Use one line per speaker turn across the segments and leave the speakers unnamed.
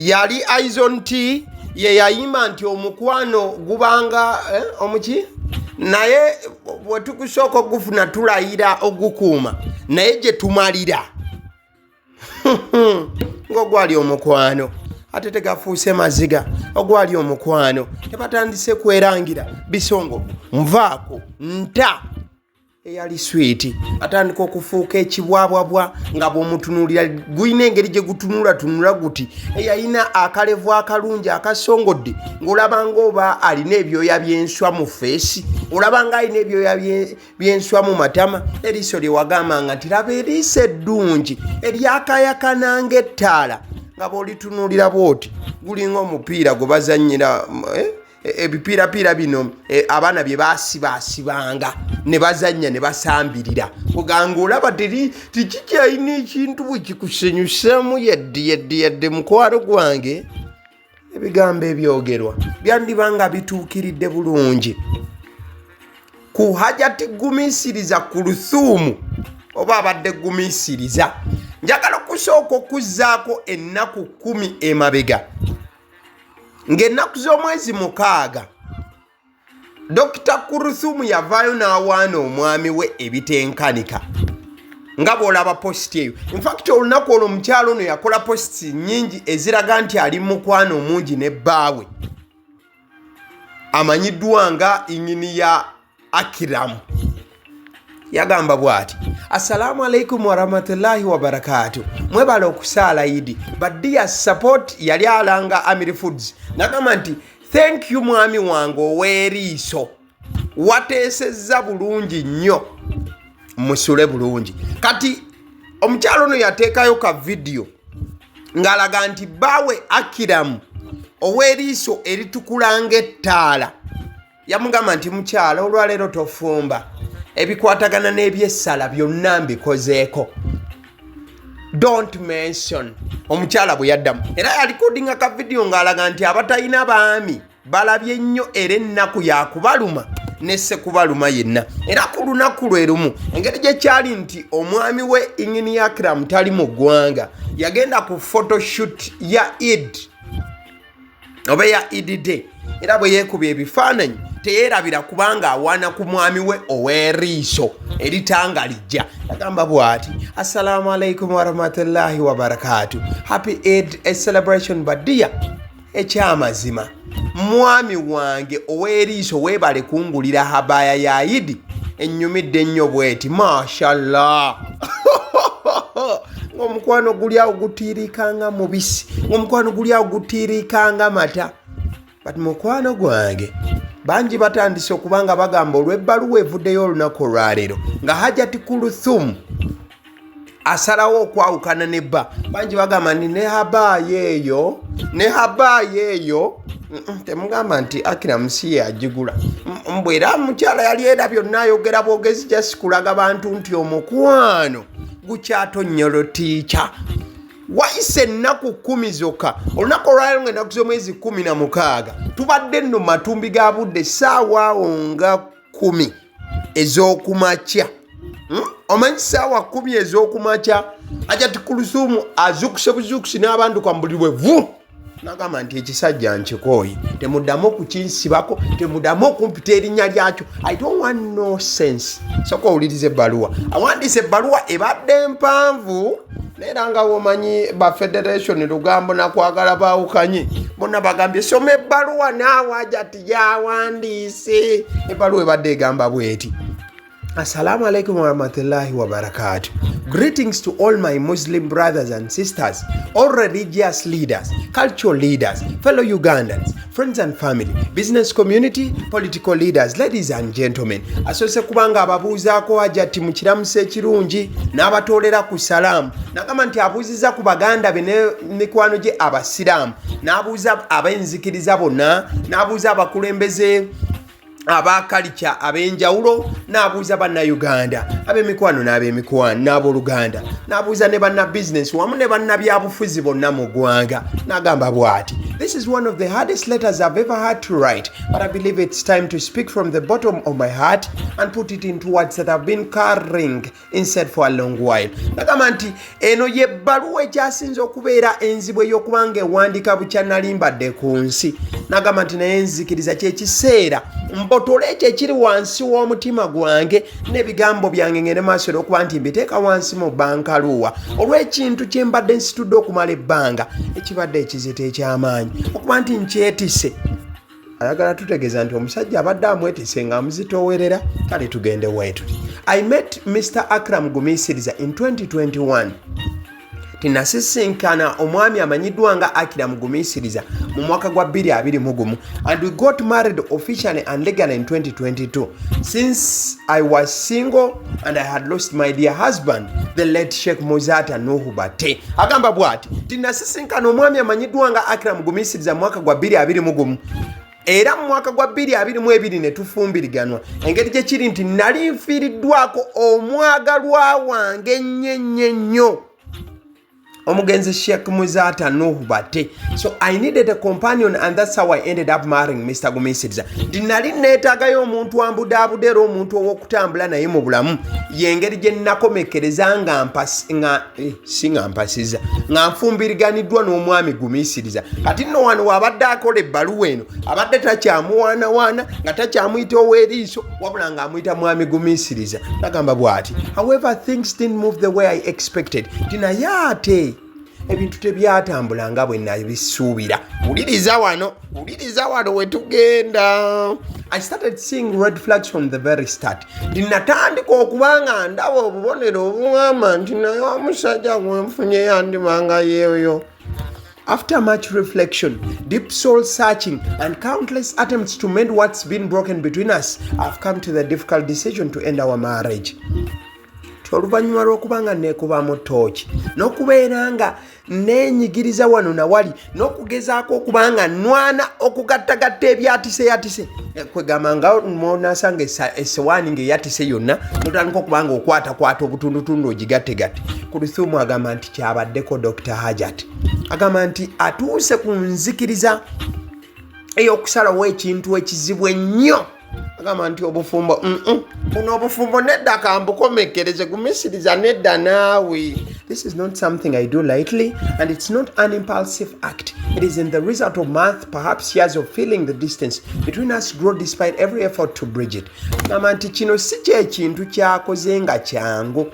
yali Aizon T ye yayima nti omukwano gubanga omuki naye bwe tukusooka ogufuna tulayira ogukuuma naye gye tumalira ng'ogwali omukwano ate tegafuuse maziga ogwali omukwano tebatandise kwerangira bisongo nvaako nta eyali swiiti atandika okufuuka ekibwabwabwa nga bw'omutunuulira guyina engeri gye gutunula guti eyayina akalevu akalungi akasongodde ng'olaba ng'oba alina ebyoya by'enswa mu feesi olaba nga alina ebyoya by'enswa mu matama eriiso lye wagambanga nti laba eriiso eddungi eryakayakana ng'ettaala nga bw'olitunuulira bw'oti gulinga omupiira gwe bazannyira ebipiirapiira bino abaana bye baasibaasibanga ne bazannya ne basambirira oganga olaba tekikyalina ekintu bwe kikusenyusamu yedde mukwano gwange ebigambo ebyogerwa byandiba nga bituukiridde bulungi ku Hajat gumiisiriza Kulthum oba abadde gumiisiriza njagala okusooka okuzzaako ennaku 10 emabega ng'ennaku z'omwezi 6 Dr. Kulthum yavaayo n'awaana omwami we ebitenkanika nga bw'olaba positi eyo. Infact olunaku olwo omukyalo ono yakola positi nnyingi eziraga nti ali mukwano omungi ne bbaawe amanyiddwa nga innyini ya Akram. Yagamba bw'ati: Assalamu alaikum warahmatullahi wabarakatuh. Mwebala okusaala Idi. Badia support yali alanga Amiri Foods. Nagamba nti thank you mwami wange ow'eriiso. Wateesezza bulungi nnyo. Musule bulungi. Kati omukyalo ono yateekayo ka video ng'alaga nti bbaawe Akram ow'eriiso eritukula ng'ettaala. Yamugamba nti mukyala olwaleero tofumba. Ebikwatagana n'ebyessala byonna mbikozeeko. Don't mention. Omukyala bwe yaddamu. Era yalikodinga ka video ng'alaga nti abatalina baami balabye nnyo era ennaku yakubaluma nesse kubaluma yenna. Era ku lunaku lwe lumu engeri gye kyali nti omwami we innyini ya Akram tali mu ggwanga yagenda ku photoshoot ya Eid oba ya Eid Day. Era bwe yeekubye ebifaananyi teyeerabira kubanga awaana ku mwami we ow'eriiso eritanga lijja. Yagamba bw'ati: Assalamu alaikum warahmatullahi wabarakatuh. Happy Eid, a celebration badia. Ekyamazima mwami wange ow'eriiso weebale kungulira habaya ya Eid ennyumidde ennyo bweti mashallah. Ng'omukwano guli awo gutiirikanga mubisi, ng'omukwano guli awo gutiirikanga mata. But mukwano gwange bangi batandise okubanga bagamba olw'ebbaluwa evuddeyo olunaku olwaleero nga Hajat Kulthum asalawo okwawukana ne bba. Bangi bagamba nti ne habaayo eyo temugamba nti Akram si ye agigula. Mbwera mukyala yali era byonna ayogera bwogezi just kulaga bantu nti omukwano gukyatonnyolotiica. Wayise ennaku 10 zokka olunaku olwaleero ng'ennaku z'omwezi 16 tubadde nno matumbi ga budde ssaawa awo nga 10 ez'okumakya. Omanyi ssaawa 10 ez'okumakya Hajat Kulthum azukuse buzukusi n'abanduka mu buli bwe vu. Nagamba nti ekisajja nkikooyi temuddamu kukinsibako temuddamu okumpita erinnya lyakyo. I don't want no sense. Sooka owuliriza ebbaluwa. Awandiise ebbaluwa ebadde mpanvu neera nga womanyi ba federation lugambo nakwagala Bawukanye bonna bagambye soma ebbaluwa naawe Hajat yawandiise. Ebbaluwa ebadde egamba bweti: Assalamu alaikum warahmatullahi wabarakatuh. Greetings to all my Muslim brothers and sisters, all religious leaders, cultural leaders, fellow Ugandans, friends and family, business community, political leaders, ladies and gentlemen. Asose kubanga ababuuzaako Hajat mu kiramusa ekirungi n'abatoolera ku salaamu. Nagamba nti abuuziza ku baganda be ne mikwano gye abasiraamu, n'abuuza ab'enzikiriza bonna, n'abuuza abakulembeze aba culture ab'enjawulo, n'abuuza bannayuganda ab'emikwano n'ab'emikwano n'abooluganda, n'abuuza ne banna business wamu ne banna byabufuzi bonna mu ggwanga. N'agamba bw'ati: This is one of the hardest letters I've ever had to write, but I believe it's time to speak from the bottom of my heart and put it into words that I've been carrying inside for a long while. Nagamba nti eno ye bbaluwa ekyasinza okubeera enzibwe y'okubanga ewandiika bukya nali mbadde ku nsi. Nagamba nti naye nzikiriza kyekiseera mbotole ekyo ekiri wansi w'omutima gwange n'ebigambo byange ngende maaso okuba nti mbiteeka wansi mu bankaluwa olw'ekintu kye mbadde nsitudde okumala ebbanga ekibadde ekizito eky'amaanyi okuba nti nkyetise. Ayagala tutegeeza nti omusajja abadde amwetise ng'amuzitoowerera. Kale tugende weetu. I met Mr. Akram Gumisiriza in 2021. Tinasisinkana omwami amanyiddwa nga Akram Gumisiriza mu mwaka gwa 2021 and we got married officially and legally in 2022. Since I was single and I had lost my dear husband, the late Sheikh Muzaata Nuhubate. Agamba bwati, tinasisinkana omwami amanyiddwa nga Akram Gumisiriza mu mwaka gwa 2021. Era mu mwaka gwa 2022 ne tufumbiriganwa. Engeri gye kiri nti nali nfiiriddwako omwagalwa wange nnyo. Omugenzi Sheikh Muzaata Nuhubate. So I needed a companion and that's how I ended up marrying Mr. Gumisiriza. Dinali neetaagayo omuntu ambudaabudeera omuntu ow'okutambula naye mu bulamu. Yengeri gye nnakomekereza nga mpasiza nga nfumbiriganiddwa n'omwami Gumisiriza. Kati nno wano wabadde akola ebbaluwa eno abadde takyamuwaanawaana nga takyamuyita ow'eriiso wabula ng'amuyita mwami Gumisiriza. Nagamba bw'ati. However, things didn't move the way I expected. Naye ate ebintu tebyatambula nga bwe nabisuubira. Wuliriza wano we tugenda. I started seeing red flags from the very start. Dinatandika okubanga ndaba obubonero obungamba nti naye omusajja gwenfunye yandibanga yeeyo. After much reflection, deep soul searching, and countless attempts to mend what's been broken between us, I've come to the difficult decision to end our marriage. Oluvannyuma lw'okubanga neekubamu tooki n'okubeera nga neenyigiriza wano na wali n'okugezaako okubanga nwana okugattagatta ebyatise kwegamba nga mw'onaasanga essowaani ng'eyatise yonna n'otandika okubanga okwatakwata obutundutundu ogigattegatte. Kulthum agamba nti kyabaddeko Dr. Hajat. Agamba nti atuuse ku nzikiriza ey'okusalawo ekintu ekizibu ennyo. Agamba nti obufumbo buno obufumbo nedda kambukomekereze Gumisiriza nedda naawe. This is not something I do lightly and it's not an impulsive act. It is in the result of months, perhaps years of feeling the distance between us grow despite every effort to bridge it. Agamba nti kino si kyekintu kyakoze nga kyangu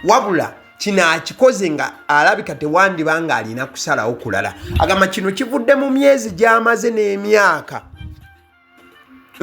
wabula kino akikoze nga alabika tewandibanga alina kusalawo kulala. Agamba kino kivudde mu myezi gy'amaze n'emyaka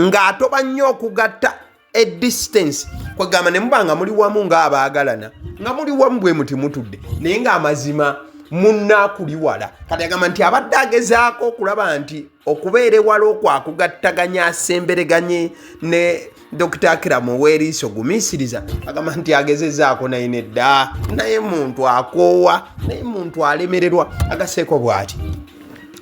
ng'atoba nnyo okugatta a distance kwegamba ne mubanga muli wamu ng'abaagalana nga muli wamu bwe muti mutudde naye ng'amazima munnakuli wala. Kati agamba nti abadde agezaako okulaba nti okubeera ewala okwakugattaganya asembereganye ne Dr. Akram ow'eriiso Gumisiriza. Agamba nti agezezaako naye nedda naye muntu akoowa naye muntu alemererwa. Agaseeko bw'ati.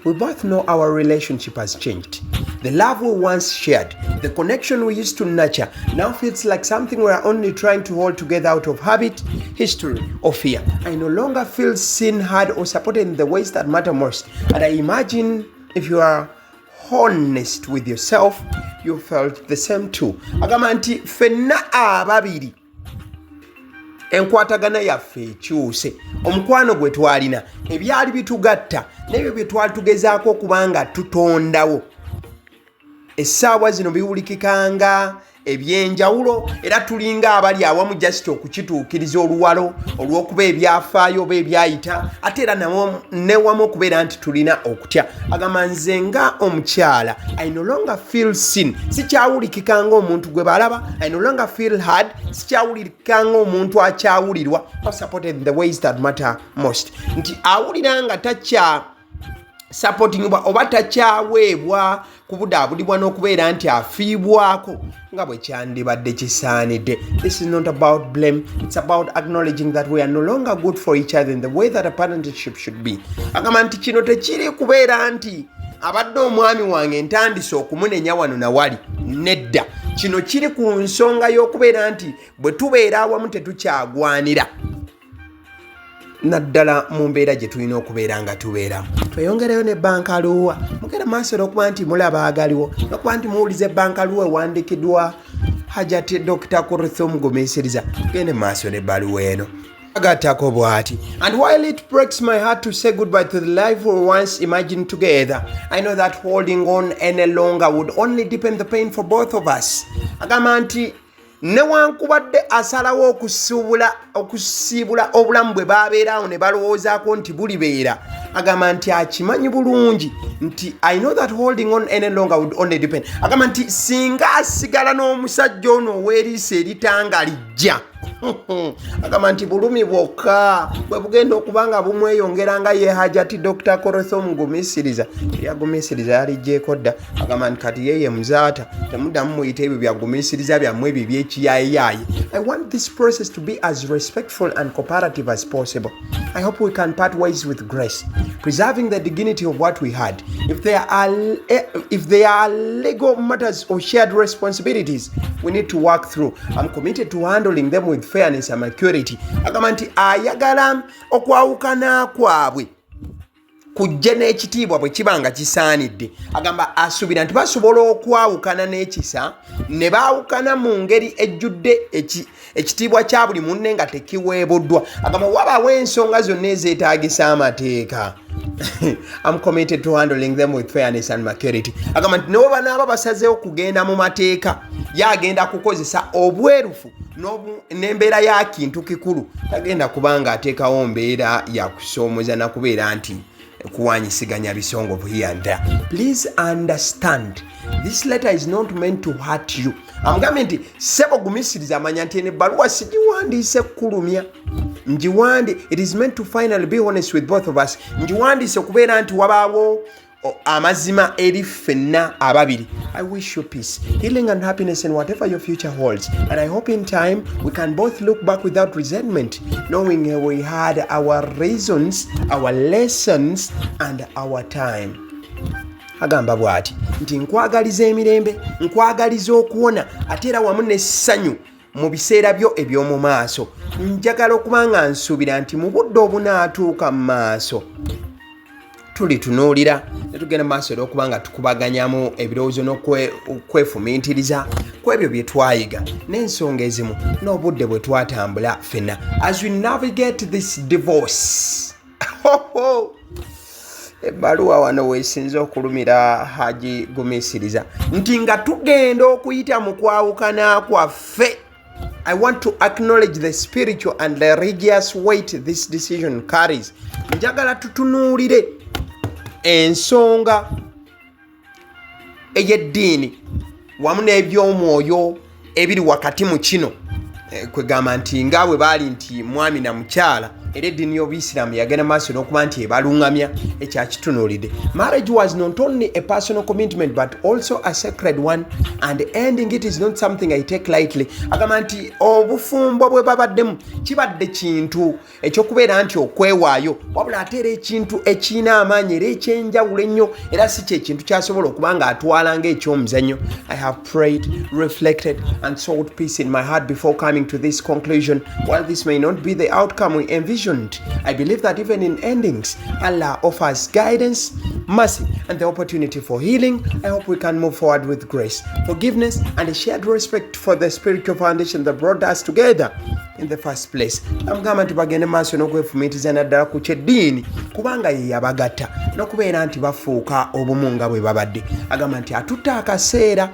We both know our relationship has changed. The love we once shared, the connection we used to nurture, now feels like something we are only trying to hold together out of habit, history, or fear. I no longer feel seen, heard, or supported in the ways that matter most. And I imagine if you are honest with yourself, you felt the same too. Agamba nti ffenna ababiri enkwatagana yaffe ekyuse. Omukwano gwe twalina ebyali bitugatta n'ebyo bye twali tugezaako okubanga tutondawo essaawa zino biwulikikanga ebyenjawulo era tulinga abali awamu just okukituukiriza oluwalo olw'okuba ebyafaayo oba ebyayita ate era newamu okubeera nti tulina okutya. Agamba nze nga omukyala I no longer feel seen. Sikyawulikikanga omuntu gwe balaba. I no longer feel heard. Sikyawulikikanga omuntu akyawulirwa or supported in the ways that matter most. Nti awulira nga takya supporting oba takyaweebwa kubudaabulibwa n'okubeera nti afiibwako nga bwe kyandibadde kisaanidde. This is not about blame. It's about acknowledging that we are no longer good for each other in the way that a partnership should be. Agamba nti kino tekiri kubeera nti abadde omwami wange ntandise okumunenya wano na wali. Nedda. Kino kiri ku nsonga y'okubeera nti bwe tubeera awamu tetukyagwanira. naddala mu mbeera gye tulina okubeera nga tubeeramu. Tweyongereyo ne bankaluwa mugenda maaso n'okuba nti mulaba agaliwo n'okuba nti muwuliza ebbankaluwa ewandiikiddwa Hajat Dr. Kulthum gumiisiriza gende maaso n'ebbaluwa eno. Agattako bw'ati. And while it breaks my heart to say goodbye to the life we once imagined together, I know that holding on any longer would only deepen the pain for both of us. Agamba nti newankubadde asalawo okusiibula obulamu bwe babeerawo ne balowoozaako nti bulibeera, agamba nti akimanyi bulungi nti I know that holding on any longer would only depend. Agamba nti singa asigala n'omusajja ono ow'eriiso eritanga lijja agamba nti bulumi bwokka bwe bugenda okuba nga bumweyongera nga ye Hajat Dr. Kulthum gumiisiriza yagumiisiriza yalijjeeko dda. Agamba nti kati yeye Muzaata temuddamu muyita ebyo byagumiisiriza byammwe ebyo eby'ekiyaayiyayi. I want this process to be as respectful and cooperative as possible. I hope we can part ways with grace, preserving the dignity of what we had. If there are legal matters or shared responsibilities we need to work through, I'm committed to handling them with fairness and maturity. Agamba nti ayagala okwawukana kwabwe kujja n'ekitiibwa bwe kiba nga kisaanidde. Agamba asuubira nti basobola okwawukana n'ekisa ne baawukana mu ngeri ejjudde ekitiibwa kya buli munne nga tekiweebuddwa. Agamba wabaawo ensonga zonna ezeetaagisa amateeka. I'm committed to handling them with fairness and maturity. Agamba nti n'oba naaba basazeewo kugenda mu mateeka yagenda kukozesa obwerufu n'embeera ya kintu kikulu, tagenda kubanga ateekawo mbeera ya kusoomoza na kubeera nti kuwanyisiganya bisongovu here and there. Please understand, this letter is not meant to hurt you. Amugambye nti sebo gumiisiriza amanya nti ebbaluwa sigiwandiise kukulumya. It is meant to finally be honest with both of us. Ngiwandiise okubeera nti wabaawo amazima eri ffenna ababiri. I wish you peace, healing and happiness in whatever your future holds. And I hope in time we can both look back without resentment, knowing we had our reasons, our lessons and our time. Agamba bw'ati nti nkwagaliza emirembe, nkwagaliza okuwona ate era wamu n'essanyu mu biseera byo eby'omu maaso. Njagala okuba nga nsuubira nti mu budde obunaatuuka mu maaso tulitunuulira ne tugenda maaso era okuba nga tukubaganyamu ebirowoozo n'okwefumiitiriza ku ebyo bye twayiga n'ensonga ezimu n'obudde bwe twatambula ffenna as we navigate this divorce. Ebbaluwa wano weesinza okulumira Haji gumiisiriza nti nga tugenda okuyita mu kwawukana kwaffe. I want to acknowledge the spiritual and the religious weight this decision carries. Njagala tutunuulire ensonga ey'eddiini wamu n'eby'omwoyo ebiri wakati mu kino. Kwegamba nti nga bwe baali nti mwami na mukyala era eddiini y'Obuyisiraamu yagenda maaso n'okuba nti ebaluŋŋamya ekyakitunuulidde. Marriage was not only a personal commitment but also a sacred one, and ending it is not something I take lightly. Agamba nti obufumbo bwe babaddemu kibadde kintu ekyokubeera nti okwewaayo, wabula ate era ekintu ekirina amaanyi era ekyenjawulo ennyo, era si kye kintu kyasobola okuba nga atwala ng'ekyomuzannyo. I have prayed, reflected and sought peace in my heart before coming to this conclusion. While this may not be the outcome we envisioned, I believe that even in endings, Allah offers guidance, mercy, and the opportunity for healing. I hope we can move forward with grace, forgiveness, and a shared respect for the spiritual foundation that brought us together in the first place. Amugamba nti bagende maaso n'okwefumiitiza naddala ku kyeddiini kubanga ye yabagatta n'okubeera nti bafuuka obumu nga bwe babadde. Agamba nti atutta akaseera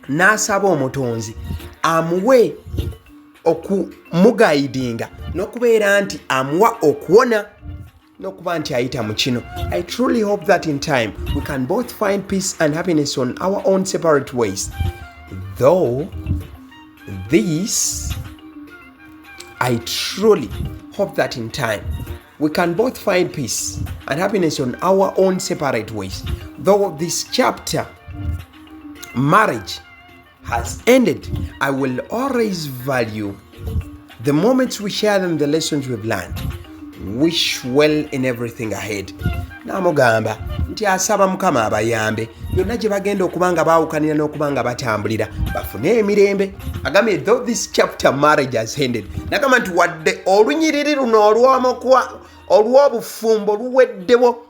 n'asaba omutonzi amuwe okumugayidinga n'okubeera nti amuwa okuwona n'okuba nti ayita mu kino. I truly hope that in time we can both find peace and happiness on our own separate ways. Though this, I truly hope that in time we can both find peace and happiness on our own separate ways. Though this chapter, marriage, has ended, I will always value the moments we share and the lessons we've learned. Wish well in everything ahead. Namugamba nti nti asaba Mukama abayambe byonna gye bagenda okuba nga baawukanira n'okuba nga batambulira bafune emirembe. Agambye though this chapter marriage has ended, nagamba nti wadde olunyiriri luno olw'obufumbo luweddewo,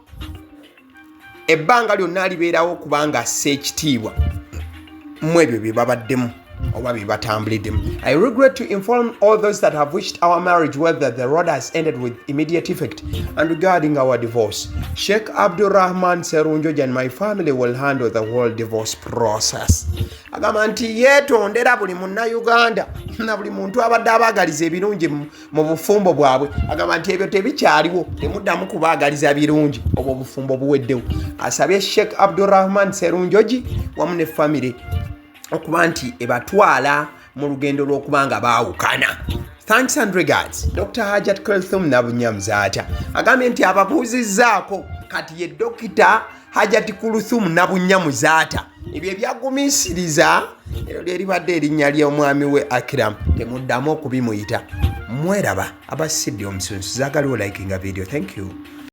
ebbanga lyonna libeerawo kubanga seekitiibwa mu ebyo bye babaddemu oba bye batambuliddemu. I regret to inform all those that have wished our marriage whether the road has ended with immediate effect, and regarding our divorce, Sheikh Abdurrahman Serunjoji and my family will handle the whole divorce process. Agamba nti yeetondera buli munnayuganda na buli muntu abadde abaagaliza ebirungi mu bufumbo bwabwe. Agamba nti ebyo tebikyaliwo, temuddamu kubaagaliza birungi, obwo obufumbo buweddewo. Asabye Sheikh Abdurrahman Serunjoji wamu ne family okuba nti ebatwala mu lugendo lw'okuba nga baawukana. Thanks and regards, Dr. Hajat Kulthum Nabunya Muzaata. Agambye nti ababuuzizzaako kati ye Dr. Hajat Kulthum Nabunya Muzaata. Ebyo ebyagumiisiriza ero lyeribadde erinnya ly'omwami we Akram, temuddamu okubimuyita. Mweraba abassidde omusunsu zaagaliwo likinga video. Thank you.